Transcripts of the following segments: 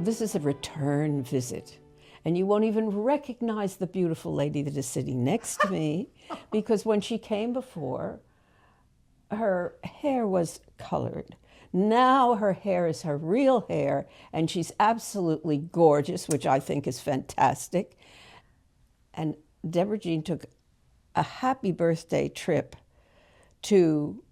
this is a return visit. And you won't even recognize the beautiful lady that is sitting next to me because when she came before, her hair was colored. Now her hair is her real hair, and she's absolutely gorgeous, which I think is fantastic. And Deborah Jean took a happy birthday trip to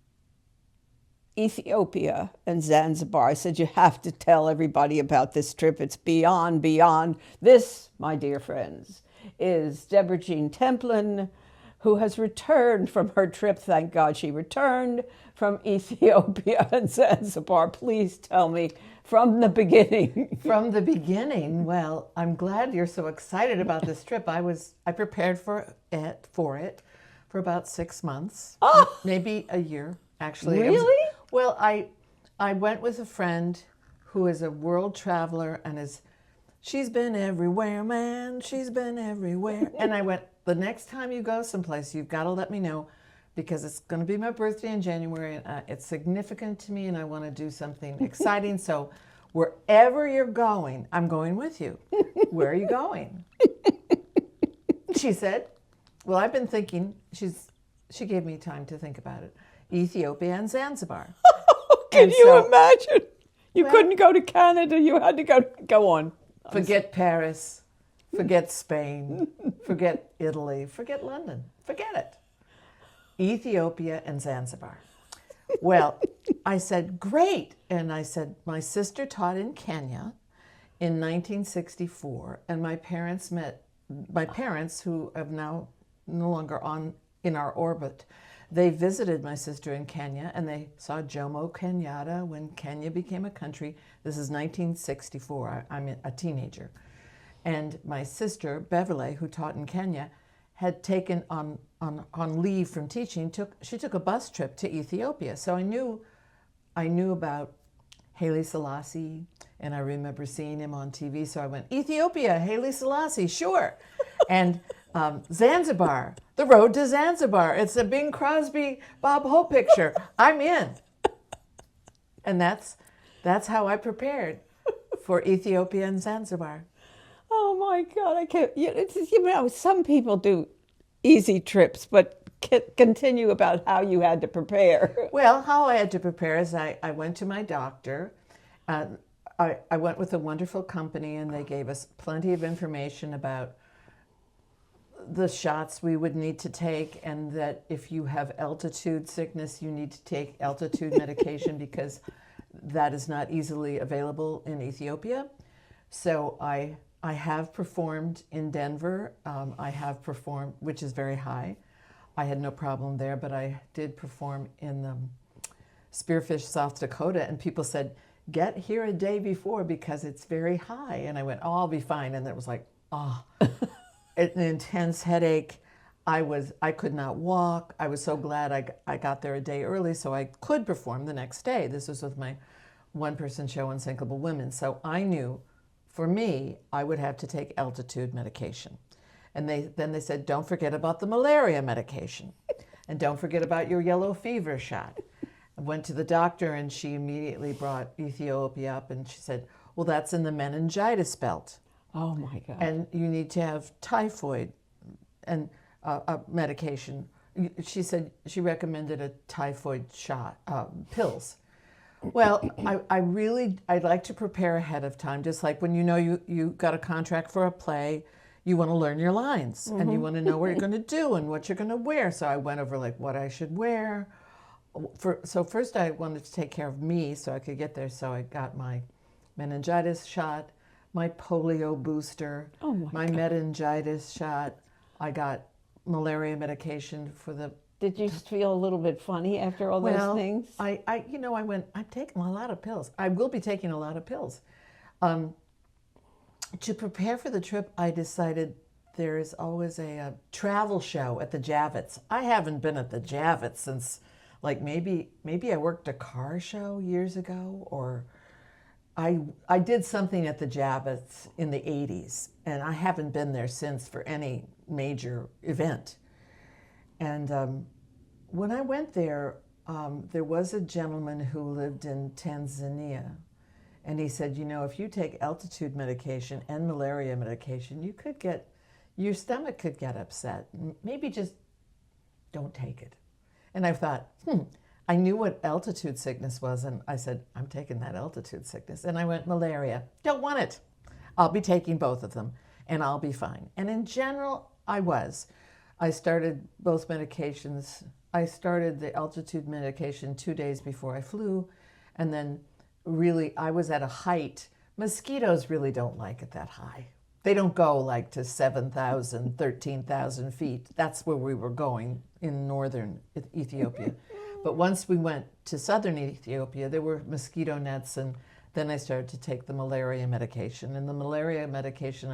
Ethiopia and Zanzibar. I said, you have to tell everybody about this trip. It's beyond. This, my dear friends, is Deborah Jean Templin, who has returned from her trip. Thank God she returned from Ethiopia and Zanzibar. Please tell me from the beginning. From the beginning. Well, I'm glad you're so excited about this trip. I prepared for it for about 6 months, maybe a year, actually. Really? Well, I went with a friend who is a world traveler and she's been everywhere, man. She's been everywhere. And I went, the next time you go someplace, you've got to let me know because it's going to be my birthday in January and it's significant to me and I want to do something exciting. So wherever you're going, I'm going with you. Where are you going? She said, well, I've been thinking, she gave me time to think about it. Ethiopia and Zanzibar. Can you imagine? You couldn't go to Canada. You had to go on. Forget Paris. Forget Spain. Forget Italy. Forget London. Forget it. Ethiopia and Zanzibar. Well, I said, great. And I said, my sister taught in Kenya in 1964. And my parents who have now no longer in our orbit, they visited my sister in Kenya and they saw Jomo Kenyatta when Kenya became a country. This is 1964. I'm a teenager. And my sister, Beverly, who taught in Kenya, had taken on leave from teaching, she took a bus trip to Ethiopia. So I knew about Haile Selassie, and I remember seeing him on TV. So I went, Ethiopia, Haile Selassie, sure. And Zanzibar, the road to Zanzibar. It's a Bing Crosby, Bob Hope picture. I'm in. And that's how I prepared for Ethiopia and Zanzibar. Oh my God, I can't. Some people do easy trips, but continue about how you had to prepare. Well, how I had to prepare is I went to my doctor. I went with a wonderful company and they gave us plenty of information about the shots we would need to take and that if you have altitude sickness, you need to take altitude medication because that is not easily available in Ethiopia. So I have performed in Denver. I have performed, which is very high. I had no problem there, but I did perform in Spearfish, South Dakota, and people said, get here a day before because it's very high. And I went, oh, I'll be fine. And it was like, an intense headache. I could not walk. I was so glad I got there a day early so I could perform the next day. This was with my one-person show, Unsinkable Women. So I knew, for me, I would have to take altitude medication. And then they said, don't forget about the malaria medication. And don't forget about your yellow fever shot. I went to the doctor and she immediately brought Ethiopia up and she said, well, that's in the meningitis belt. Oh my God. And you need to have typhoid and medication. She said she recommended a typhoid shot, pills. Well, I'd like to prepare ahead of time, just like when you got a contract for a play, you want to learn your lines and you want to know what you're going to do and what you're going to wear. So I went over like what I should wear. So first I wanted to take care of me so I could get there. So I got my meningitis shot, my polio booster, my meningitis shot. I got malaria medication for the... Did you feel a little bit funny after all those things? I went, I'm taking a lot of pills. I will be taking a lot of pills. To prepare for the trip, I decided there is always a travel show at the Javits. I haven't been at the Javits since, like, maybe I worked a car show years ago, or I did something at the Javits in the 80s, and I haven't been there since for any major event. And when I went there, there was a gentleman who lived in Tanzania, And he said, if you take altitude medication and malaria medication, your stomach could get upset. Maybe just don't take it. And I thought, I knew what altitude sickness was, and I said, I'm taking that altitude sickness. And I went, malaria, don't want it. I'll be taking both of them, and I'll be fine. And in general, I was. I started both medications. I started the altitude medication 2 days before I flew, and then really I was at a height. Mosquitoes really don't like it that high. They don't go like to 7,000, 13,000 feet. That's where we were going in northern Ethiopia. But once we went to southern Ethiopia, there were mosquito nets, and then I started to take the malaria medication. And the malaria medication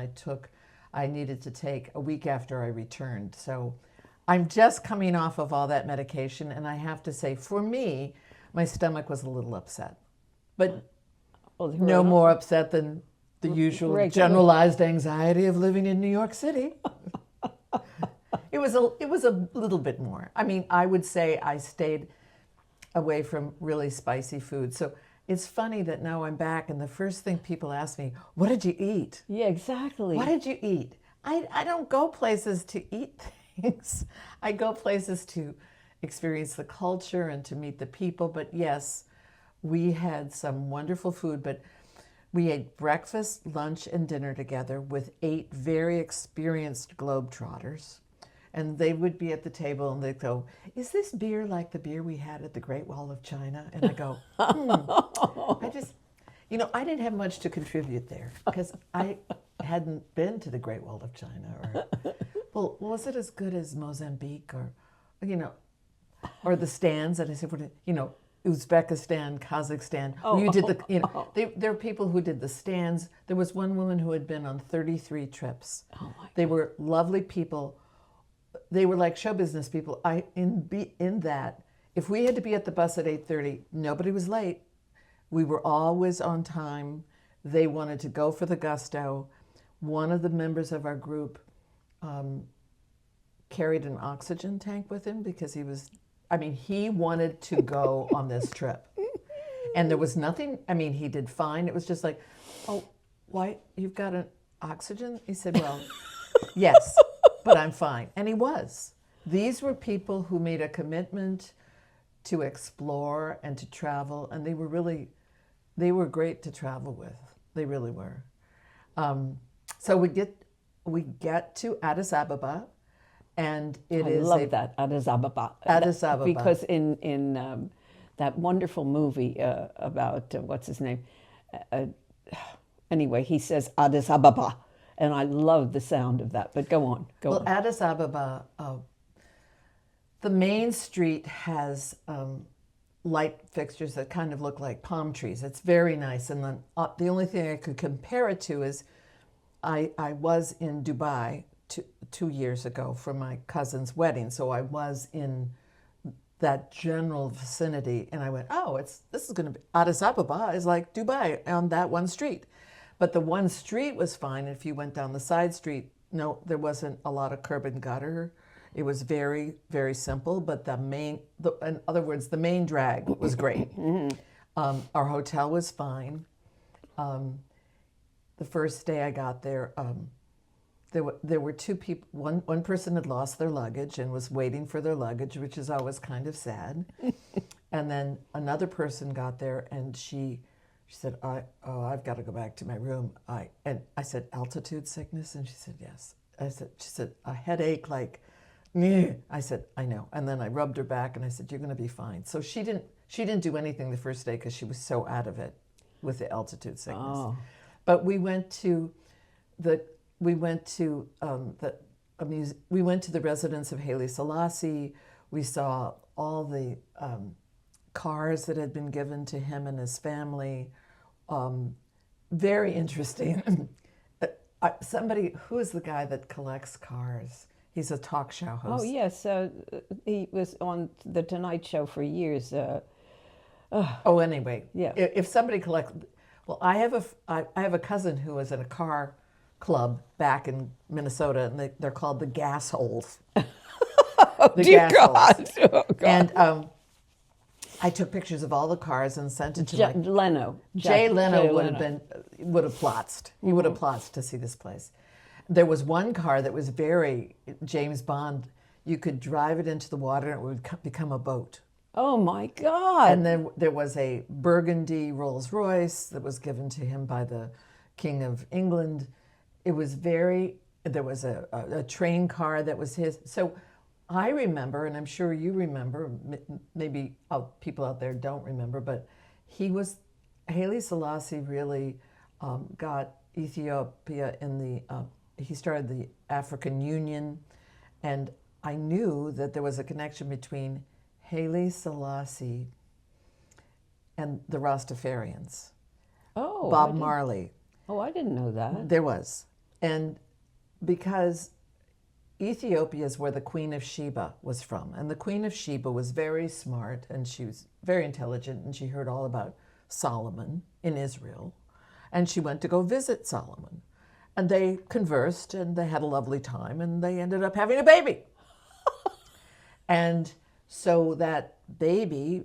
I needed to take a week after I returned. So I'm just coming off of all that medication, and I have to say, for me, my stomach was a little upset. But no more upset than the usual generalized anxiety of living in New York City. It was a little bit more. I mean, I would say I stayed away from really spicy food. So it's funny that now I'm back, and the first thing people ask me, what did you eat? Yeah, exactly. What did you eat? I don't go places to eat things. I go places to experience the culture and to meet the people. But yes, we had some wonderful food, but we ate breakfast, lunch, and dinner together with 8 very experienced globetrotters. And they would be at the table and they'd go, is this beer like the beer we had at the Great Wall of China? And I go, I didn't have much to contribute there because I hadn't been to the Great Wall of China. Well, was it as good as Mozambique or the stands? And I said, Uzbekistan, Kazakhstan. There are people who did the stands. There was one woman who had been on 33 trips. Oh my God. They were lovely people. They were like show business people. In that, if we had to be at the bus at 8:30, nobody was late. We were always on time. They wanted to go for the gusto. One of the members of our group carried an oxygen tank with him because he wanted to go on this trip. And there was nothing, he did fine. It was just like, oh, why, you've got an oxygen? He said, well, yes, but I'm fine. And he was. These were people who made a commitment to explore and to travel, and they were great to travel with. They really were. So we get to Addis Ababa, and I love that, Addis Ababa. Addis Ababa. Because in that wonderful movie about, what's his name? Anyway, he says Addis Ababa, and I love the sound of that, but go on. Well, Addis Ababa, the main street has light fixtures that kind of look like palm trees. It's very nice, and then the only thing I could compare it to is I was in Dubai 2 years ago for my cousin's wedding, so I was in that general vicinity, and I went, this is going to be, Addis Ababa is like Dubai on that one street. But the one street was fine. If you went down the side street, no, there wasn't a lot of curb and gutter. It was very, very simple, but in other words, the main drag was great. Our hotel was fine. The first day I got there, there were 2 people. One person had lost their luggage and was waiting for their luggage, which is always kind of sad. And then another person got there, and she said, I've got to go back to my room. And I said, altitude sickness? And she said, yes. She said, a headache, like, meh. I said, I know. And then I rubbed her back, and I said, you're going to be fine. So she didn't do anything the first day because she was so out of it with the altitude sickness. Oh. But we went to the residence of Haile Selassie. We saw all the cars that had been given to him and his family. Very interesting. Somebody, who is the guy that collects cars? He's a talk show host. Oh, yes. He was on The Tonight Show for years. Anyway. Yeah. If somebody collects... Well, I have a cousin who was in a car club back in Minnesota, and they're called the Gas Holes. The Gas Holes. Oh, God. And I took pictures of all the cars and sent it to my Leno. Jay Leno Jay would have plotzed. He would have plotzed to see this place. There was one car that was very James Bond. You could drive it into the water and it would become a boat. Oh my God. And then there was a burgundy Rolls Royce that was given to him by the King of England. It was there was a train car that was his. So I remember, and I'm sure you remember, maybe people out there don't remember, but Haile Selassie really got Ethiopia he started the African Union, and I knew that there was a connection between Haile Selassie and the Rastafarians. Oh, Bob Marley. Oh, I didn't know that. There was. And because Ethiopia is where the Queen of Sheba was from. And the Queen of Sheba was very smart and she was very intelligent and she heard all about Solomon in Israel. And she went to go visit Solomon. And they conversed and they had a lovely time and they ended up having a baby. And so that baby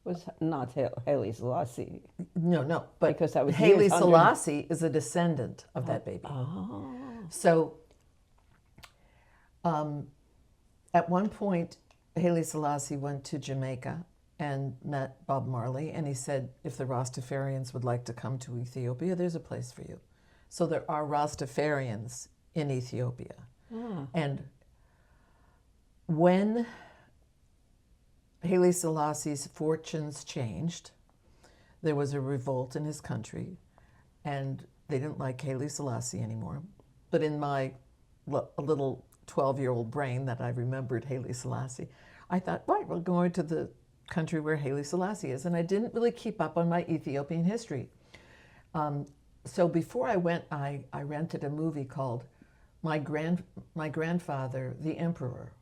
was not Haile Selassie. No, but because that was Haile Selassie is a descendant of that baby. Oh. So at one point, Haile Selassie went to Jamaica and met Bob Marley, and he said, if the Rastafarians would like to come to Ethiopia, there's a place for you. So there are Rastafarians in Ethiopia. Ah. And when Haile Selassie's fortunes changed, there was a revolt in his country, and they didn't like Haile Selassie anymore. But in my little 12-year-old brain that I remembered Haile Selassie, I thought, right, we're going to the country where Haile Selassie is. And I didn't really keep up on my Ethiopian history. So before I went, I rented a movie called My Grandfather, the Emperor.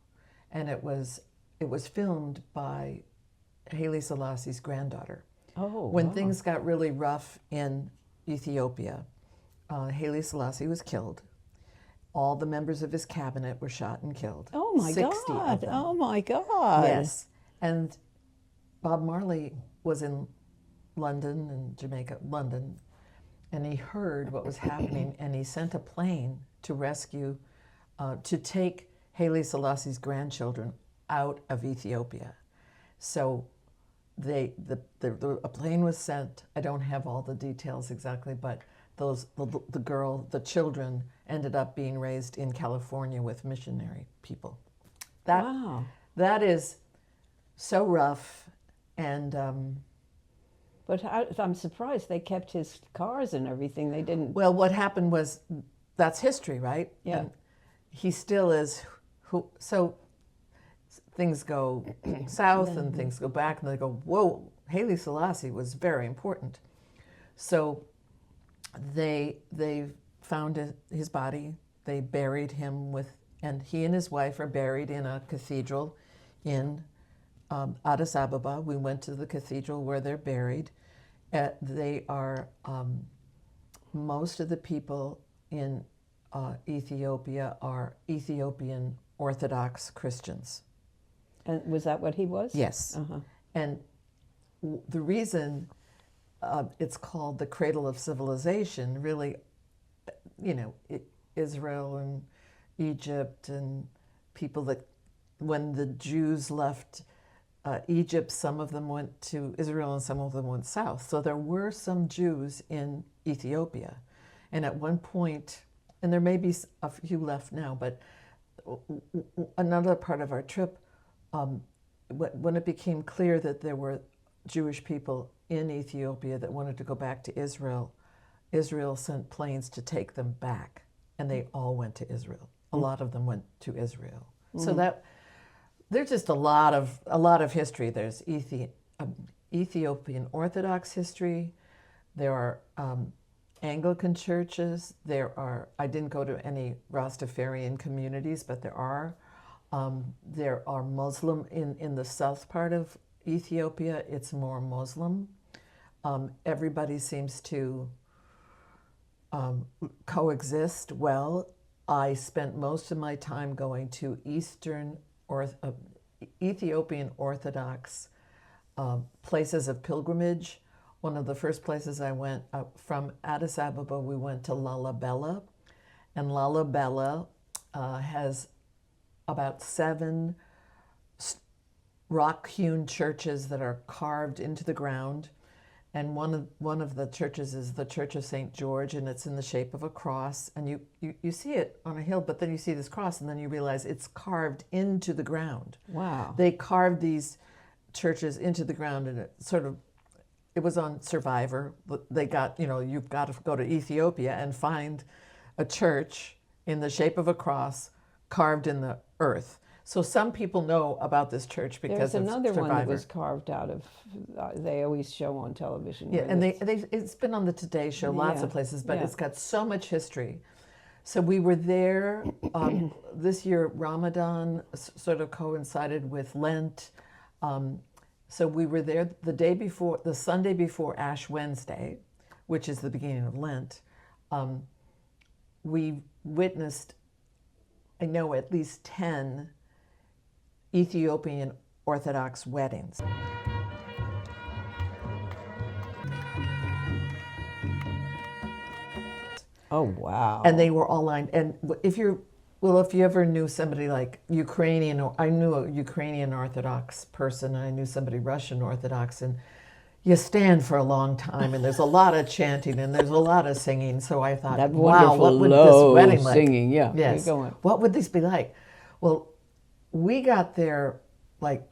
And it was filmed by Haile Selassie's granddaughter. Oh, when wow. things got really rough in Ethiopia, Haile Selassie was killed. All the members of his cabinet were shot and killed. Oh my 60 God. of them. Oh my God. Yes. And Bob Marley was in London and Jamaica, London, and he heard what was happening and he sent a plane to rescue, to take Haile Selassie's grandchildren out of Ethiopia. So a plane was sent. I don't have all the details exactly, but the children ended up being raised in California with missionary people. Wow. That is so rough, and But I'm surprised they kept his cars and everything. They didn't. well, what happened was, that's history, right? Yeah. And he still is. So things go south and things go back, and they go, whoa, Haile Selassie was very important. So they found his body. They buried him and he and his wife are buried in a cathedral in Addis Ababa. We went to the cathedral where they're buried. They are, most of the people in Ethiopia are Ethiopian Orthodox Christians. And was that what he was? Yes. Uh-huh. And the reason it's called the cradle of civilization, really, Israel and Egypt and people that, when the Jews left Egypt, some of them went to Israel and some of them went south. So there were some Jews in Ethiopia. And at one point, and there may be a few left now, but another part of our trip, when it became clear that there were Jewish people in Ethiopia that wanted to go back to Israel, Israel sent planes to take them back, and they all went to Israel. A lot of them went to Israel. So that there's just a lot of history. There's Ethiopian Orthodox history. There are Anglican churches. I didn't go to any Rastafarian communities, but there are. There are Muslim in the south part of Ethiopia. It's more Muslim. Everybody seems to coexist well. I spent most of my time going to Ethiopian Orthodox places of pilgrimage. One of the first places I went from Addis Ababa, we went to Lalibela, and Lalibela has about 7 rock-hewn churches that are carved into the ground. And one of the churches is the Church of St. George, and it's in the shape of a cross. And you see it on a hill, but then you see this cross, and then you realize it's carved into the ground. Wow. They carved these churches into the ground, and it was on Survivor. They got, you've got to go to Ethiopia and find a church in the shape of a cross carved in the earth. So some people know about this church because There's another of Survivor. one that was carved out of, they always show on television. Yeah, and it's been on the Today Show, lots of places, but it's got so much history. So we were there. This year, Ramadan sort of coincided with Lent. So we were there the Sunday before Ash Wednesday, which is the beginning of Lent. We witnessed, I know, at least 10 Ethiopian Orthodox weddings. Oh, wow. And they were all lined. And if you ever knew somebody like Ukrainian, or I knew a Ukrainian Orthodox person, and I knew somebody Russian Orthodox, and you stand for a long time, and there's a lot of chanting, and there's a lot of singing. So I thought, that wow, what would low this wedding like? Singing, yeah. Yes. What would this be like? Well, we got there like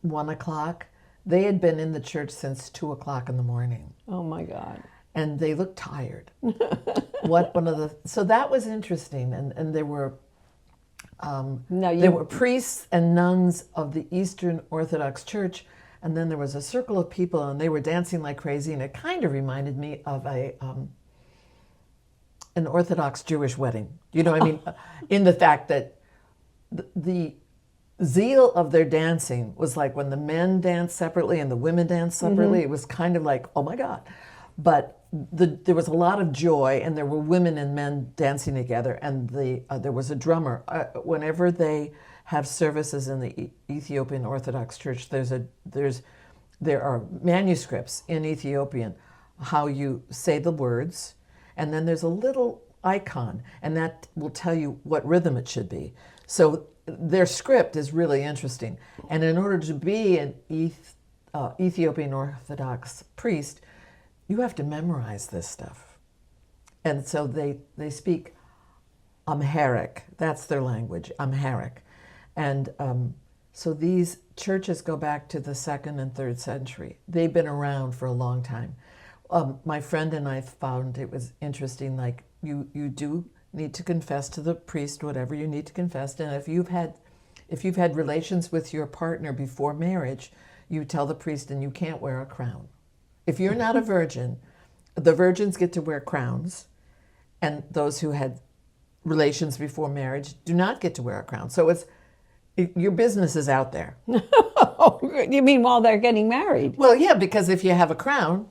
1 o'clock. They had been in the church since 2 o'clock in the morning. Oh my God. And they looked tired. So that was interesting, and there were priests and nuns of the Eastern Orthodox Church, and then there was a circle of people, and they were dancing like crazy, and it kind of reminded me of an Orthodox Jewish wedding. You know what I mean? In the fact that the zeal of their dancing was like when the men danced separately and the women danced separately. It was kind of like, oh my God. But there was a lot of joy, and there were women and men dancing together, and there was a drummer. Whenever they have services in the Ethiopian Orthodox Church, there are manuscripts in Ethiopian how you say the words, and then there's a little icon, and that will tell you what rhythm it should be. So their script is really interesting. And in order to be an Ethiopian Orthodox priest, you have to memorize this stuff. And so they speak Amharic. That's their language, Amharic. And so these churches go back to the 2nd and 3rd century. They've been around for a long time. My friend and I found it was interesting, like you do need to confess to the priest whatever you need to confess. And if you've had relations with your partner before marriage, you tell the priest, and you can't wear a crown. If you're not a virgin, the virgins get to wear crowns, and those who had relations before marriage do not get to wear a crown. So your business is out there. You mean while they're getting married? Well, yeah, because if you have a crown,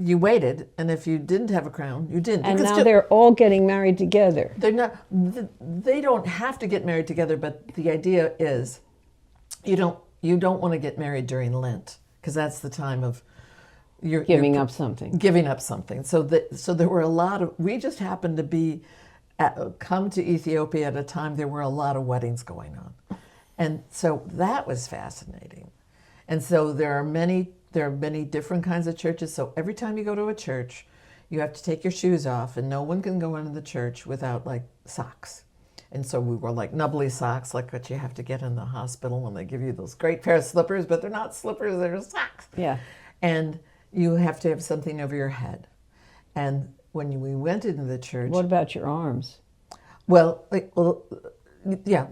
you waited, and if you didn't have a crown, you didn't. And now they're all getting married together. They're not. They don't have to get married together, but the idea is, you don't want to get married during Lent, because that's the time of you're giving up something. Giving up something. So there were a lot of. We just happened to come to Ethiopia at a time there were a lot of weddings going on, and so that was fascinating. And so there are many different kinds of churches. So every time you go to a church, you have to take your shoes off, and no one can go into the church without like socks. And so we wore like nubbly socks, like what you have to get in the hospital when they give you those great pair of slippers, but they're not slippers, they're socks. Yeah. And you have to have something over your head. And when we went into the church... What about your arms? Well, yeah.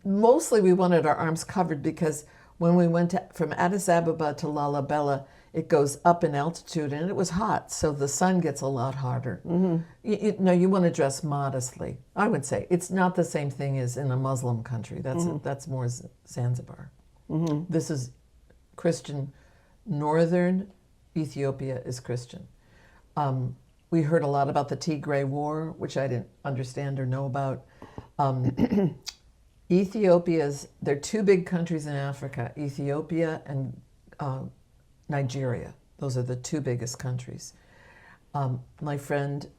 Mostly we wanted our arms covered because when we went from Addis Ababa to Lalibela, it goes up in altitude, and it was hot, so the sun gets a lot hotter. Mm-hmm. You want to dress modestly, I would say. It's not the same thing as in a Muslim country. That's more Zanzibar. Mm-hmm. This is Christian. Northern Ethiopia is Christian. We heard a lot about the Tigray War, which I didn't understand or know about. There are two big countries in Africa, Ethiopia and Nigeria. Those are the two biggest countries. My friend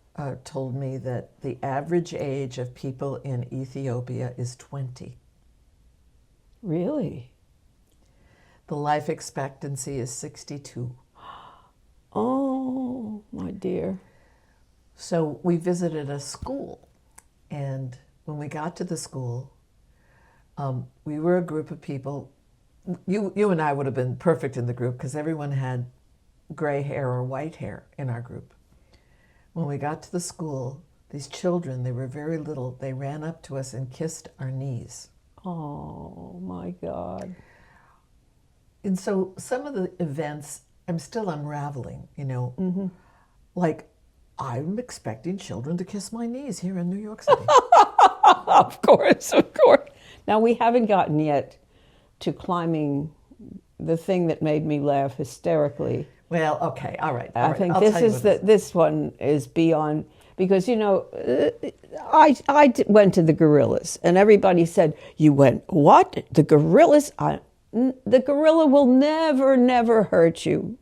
told me that the average age of people in Ethiopia is 20. Really? The life expectancy is 62. Oh, my dear. So we visited a school, and when we got to the school, we were a group of people. You and I would have been perfect in the group because everyone had gray hair or white hair in our group. When we got to the school, these children, they were very little, they ran up to us and kissed our knees. Oh, my God. And so some of the events, I'm still unraveling, you know. Mm-hmm. Like, I'm expecting children to kiss my knees here in New York City. Of course, of course. Now, we haven't gotten yet to climbing the thing that made me laugh hysterically. Well, okay, all right. I think this one is beyond, because, you know, I went to the gorillas, and everybody said, you went, what? The gorillas? The gorilla will never hurt you.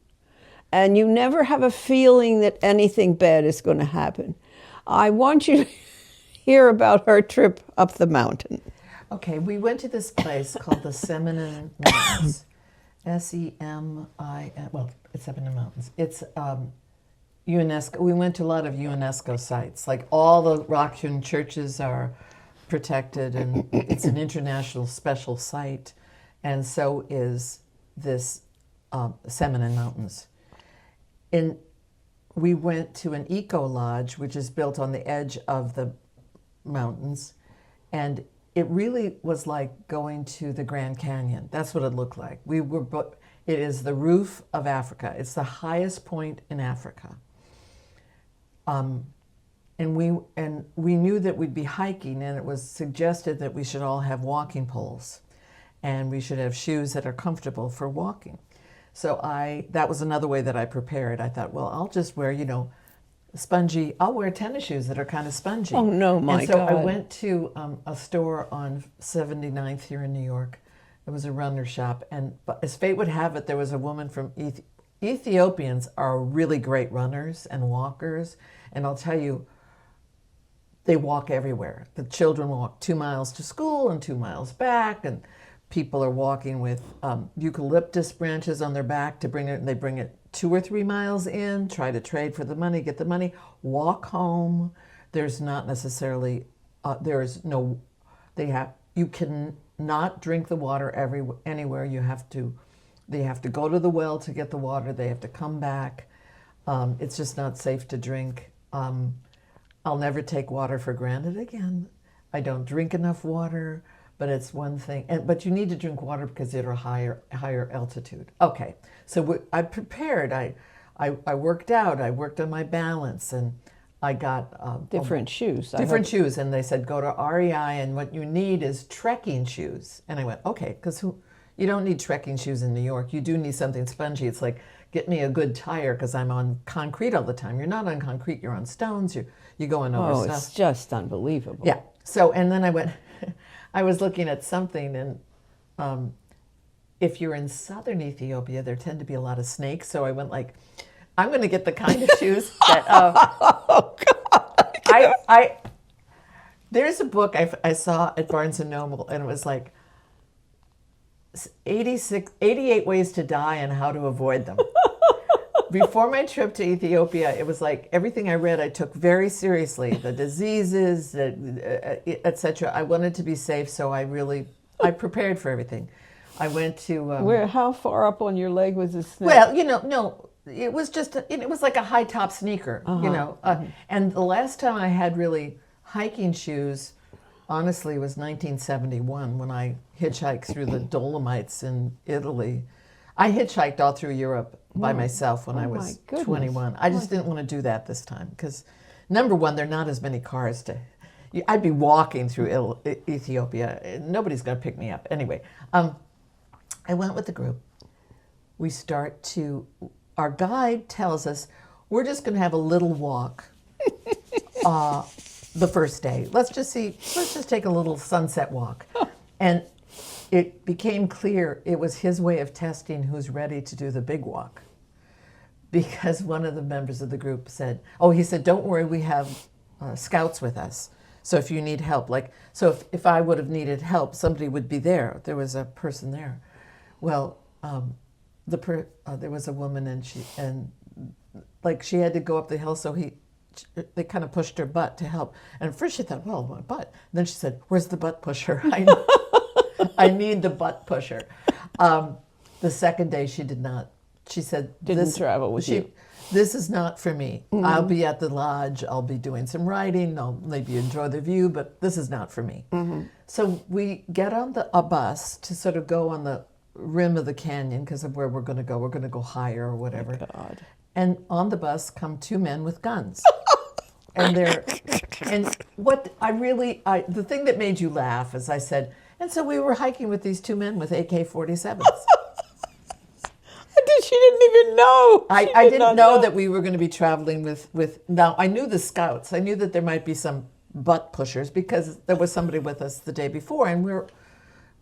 And you never have a feeling that anything bad is going to happen. I want you to hear about her trip up the mountain. Okay, we went to this place called the Simien Mountains. S-E-M-I-N, well, it's up in the mountains. It's UNESCO. We went to a lot of UNESCO sites. Like all the rock-hewn churches are protected, and it's an international special site. And so is this Simien Mountains. And we went to an eco lodge, which is built on the edge of the mountains, and it really was like going to the Grand Canyon. That's what it looked like. It is the roof of Africa. It's the highest point in Africa. And we knew that we'd be hiking, and it was suggested that we should all have walking poles, and we should have shoes that are comfortable for walking. So that was another way that I prepared. I thought, well, I'll just wear, I'll wear tennis shoes that are kind of spongy. Oh, no, my God. And so I went to a store on 79th here in New York. It was a runner shop. But as fate would have it, there was a woman from Ethiopians are really great runners and walkers. And I'll tell you, they walk everywhere. The children walk 2 miles to school and 2 miles back. And people are walking with eucalyptus branches on their back to bring it. They bring it 2 or 3 miles in, try to trade for the money, get the money, walk home. There's not necessarily, you can not drink the water anywhere. They have to go to the well to get the water. They have to come back. It's just not safe to drink. I'll never take water for granted again. I don't drink enough water. But it's one thing, but you need to drink water because they're a higher altitude. Okay, so I prepared. I worked out. I worked on my balance, and I got different shoes. Different shoes, and they said go to REI, and what you need is trekking shoes. And I went, okay, because you don't need trekking shoes in New York. You do need something spongy. It's like, get me a good tire because I'm on concrete all the time. You're not on concrete. You're on stones. You're going over stuff. It's just unbelievable. Yeah. So and then I went. I was looking at something, and if you're in southern Ethiopia, there tend to be a lot of snakes. So I went like, I'm going to get the kind of shoes that. Oh God! There's a book I saw at Barnes and Noble, and it was like 88 ways to die and how to avoid them. Before my trip to Ethiopia, it was like everything I read I took very seriously. The diseases, etc. I wanted to be safe, so I prepared for everything. I went to... How far up on your leg was this snake? Well, no, it was just, it was like a high top sneaker, And the last time I had really hiking shoes, honestly, was 1971 when I hitchhiked through the Dolomites in Italy. I hitchhiked all through Europe by myself when I was 21. I just didn't want to do that this time because, number one, there are not as many cars I'd be walking through Ethiopia. Nobody's going to pick me up. Anyway, I went with the group. Our guide tells us, we're just going to have a little walk the first day. Let's just take a little sunset walk. And it became clear it was his way of testing who's ready to do the big walk. Because one of the members of the group said, he said, don't worry, we have scouts with us. So if you need help, so if I would have needed help, somebody would be there. There was a person there. Well, there was a woman, and she had to go up the hill, so they kind of pushed her butt to help. And first she thought, well, my butt. And then she said, where's the butt pusher? I need the butt pusher. The second day she did not. She said, didn't travel with you. This is not for me. I'll be at the lodge. I'll be doing some writing. I'll maybe enjoy the view, but this is not for me. So we get on a bus to sort of go on the rim of the canyon because of where we're going to go. We're going to go higher or whatever. Oh, God. And on the bus come two men with guns. The thing that made you laugh is I said, and so we were hiking with these two men with AK-47s. She didn't even know. I didn't know that we were going to be traveling with. Now, I knew the scouts. I knew that there might be some butt pushers because there was somebody with us the day before, and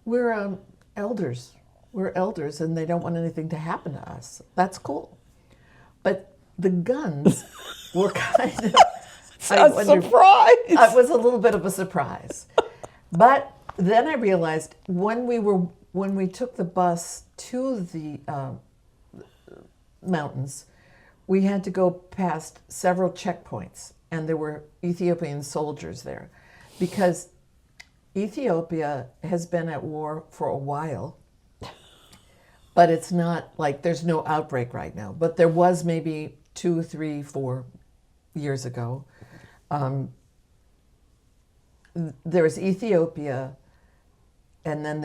we're elders. We're elders, and they don't want anything to happen to us. That's cool. But the guns were kind of a surprise. It was a little bit of a surprise. But then I realized when we took the bus to the mountains, we had to go past several checkpoints, and there were Ethiopian soldiers there because Ethiopia has been at war for a while, but it's not like there's no outbreak right now. But there was maybe 2, 3, 4 years ago. There's Ethiopia, and then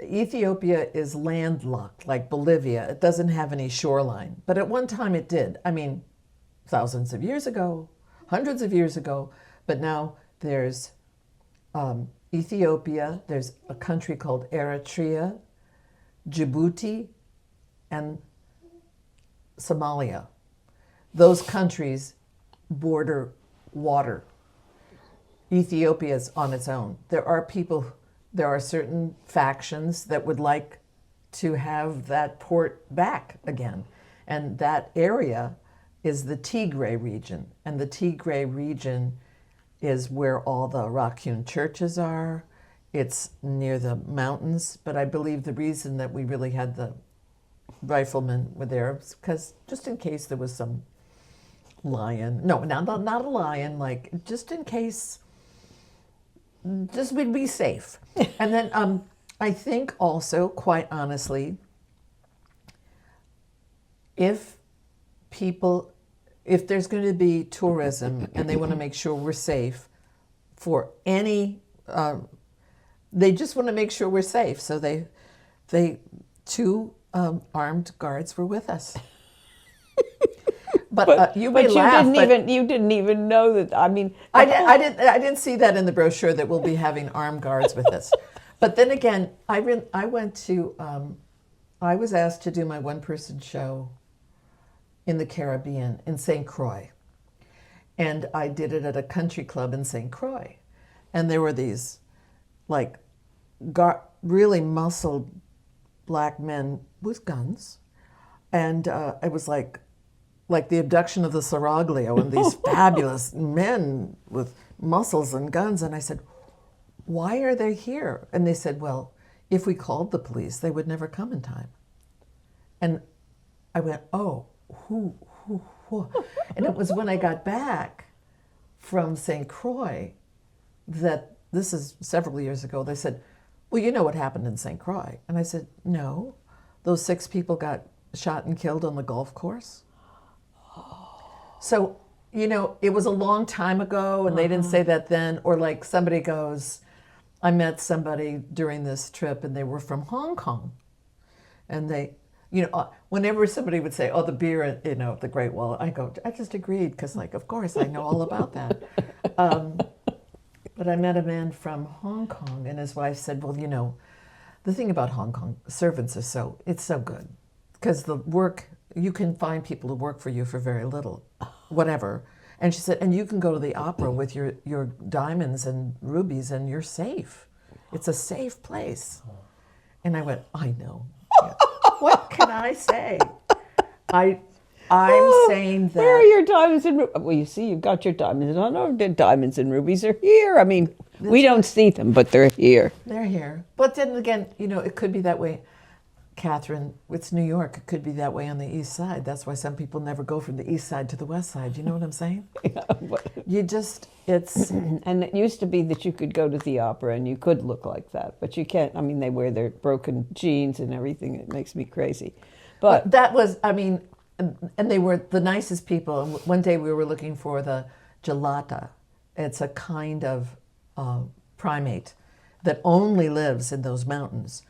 Ethiopia is landlocked, like Bolivia. It doesn't have any shoreline. But at one time it did. I mean, thousands of years ago, hundreds of years ago. But now there's Ethiopia. There's a country called Eritrea, Djibouti, and Somalia. Those countries border water. Ethiopia is on its own. There are certain factions that would like to have that port back again. And that area is the Tigray region. And the Tigray region is where all the rock-hewn churches are. It's near the mountains. But I believe the reason that we really had the riflemen were there was because just in case there was some lion. No, not a lion, just in case. Just we'd be safe. And then I think also, quite honestly, if there's going to be tourism and they want to make sure we're safe for any, they just want to make sure we're safe. So they two armed guards were with us. But you didn't even know that. I mean, I didn't see that in the brochure that we'll be having armed guards with us. But then again, I was asked to do my one-person show in the Caribbean in St. Croix, and I did it at a country club in St. Croix, and there were these really muscled black men with guns, and it was like the abduction of the Seraglio and these fabulous men with muscles and guns. And I said, why are they here? And they said, well, if we called the police, they would never come in time. And I went, oh, who? And it was when I got back from St. Croix that, this is several years ago, they said, well, you know what happened in St. Croix? And I said, no, those 6 people got shot and killed on the golf course. So, it was a long time ago, and they didn't say that then. Or somebody goes, I met somebody during this trip, and they were from Hong Kong. And they, whenever somebody would say, oh, the beer, the Great Wall, I go, I just agreed, because, of course, I know all about that. But I met a man from Hong Kong, and his wife said, well, the thing about Hong Kong, servants are it's so good. Because the work, you can find people to work for you for very little, whatever. And she said, and you can go to the opera with your diamonds and rubies and you're safe. It's a safe place. And I went, I know. Yeah. What can I say? I'm saying that. Where are your diamonds and rubies? Well, you see, you've got your diamonds. I know the diamonds and rubies are here. I mean, we don't see them, but they're here. They're here. But then again, it could be that way. Catherine, it's New York. It could be that way on the east side. That's why some people never go from the east side to the west side. You know what I'm saying? It's... And it used to be that you could go to the opera and you could look like that, but you can't. I mean, they wear their broken jeans and everything. It makes me crazy. But that was, and they were the nicest people. And one day we were looking for the gelata. It's a kind of primate that only lives in those mountains.